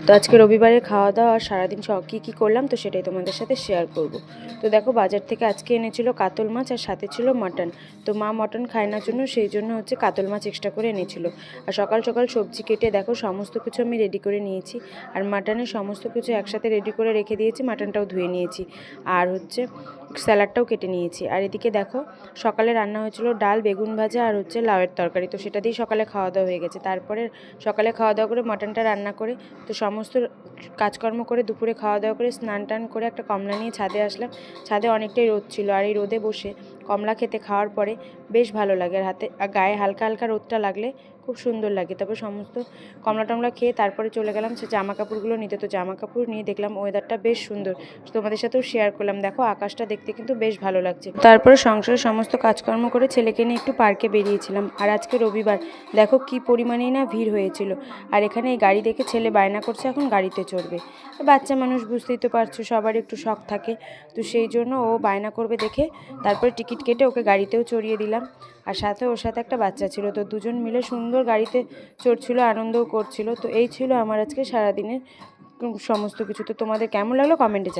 তো আজকে রবিবারে খাওয়া দাওয়া আর সারাদিন কী করলাম তো সেটাই তোমাদের সাথে শেয়ার করব। তো দেখো বাজার থেকে আজকে এনেছিল কাতল মাছ আর সাথে ছিল মাটন। তো মা মটন খায় না জন্য সেই জন্য হচ্ছে কাতল মাছ এক্সট্রা করে এনেছিল। আর সকাল সকাল সবজি কেটে দেখো সমস্ত কিছু আমি রেডি করে নিয়েছি। আর মাটনের সমস্ত কিছু একসাথে রেডি করে রেখে দিয়েছি, মাটনটাও ধুয়ে নিয়েছি। আর হচ্ছে স্যালাডটাও কেটে নিয়েছি। আর এদিকে দেখো সকালে রান্না হয়েছিল ডাল, বেগুন ভাজা আর হচ্ছে লাউয়ের তরকারি। তো সেটা দিয়েই সকালে খাওয়া দাওয়া হয়ে গেছে। তারপরে সকালে খাওয়া দাওয়া করে মাটনটা রান্না করে তো সমস্ত কাজকর্ম করে দুপুরে খাওয়া দাওয়া করে স্নান টান করে একটা কমলা নিয়ে ছাদে আসলাম। ছাদে অনেকটাই রোদ ছিল, আর এই রোদে বসে কমলা খেতে খাওয়ার পরে বেশ ভালো লাগে। আর গায়ে হালকা হালকা রোদটা লাগলে খুব সুন্দর লাগে। তারপর সমস্ত কমলা টমলা খেয়ে তারপরে চলে গেলাম সে জামা কাপড়গুলো নিতে। তো জামা কাপড় নিয়ে দেখলাম ওয়েদারটা বেশ সুন্দর, তোমাদের সাথেও শেয়ার করলাম। দেখো আকাশটা দেখতে কিন্তু বেশ ভালো লাগছে। তারপরে সংসারের সমস্ত কাজকর্ম করে ছেলেকে নিয়ে একটু পার্কে বেরিয়েছিলাম। আর আজকে রবিবার, দেখো কি পরিমাণেই না ভিড় হয়েছিল। আর এখানে এই গাড়ি দেখে ছেলে বায়না করছে এখন গাড়িতে চড়বে। বাচ্চা মানুষ বুঝতেই তো পারছো, সবার একটু শখ থাকে। তো সেই জন্য ও বায়না করবে দেখে তারপরে টিকিট কেটে ওকে গাড়িতেও চড়িয়ে দিলাম। আর সাথে ওর সাথে একটা বাচ্চা ছিল, তো দুজন মিলে সুন্দর গাড়িতে চড়ছিল, আনন্দও করছিল। তো এই ছিল আমার আজকে সারাদিনের সমস্ত কিছু। তো তোমাদের কেমন লাগলো কমেন্টে জানাও।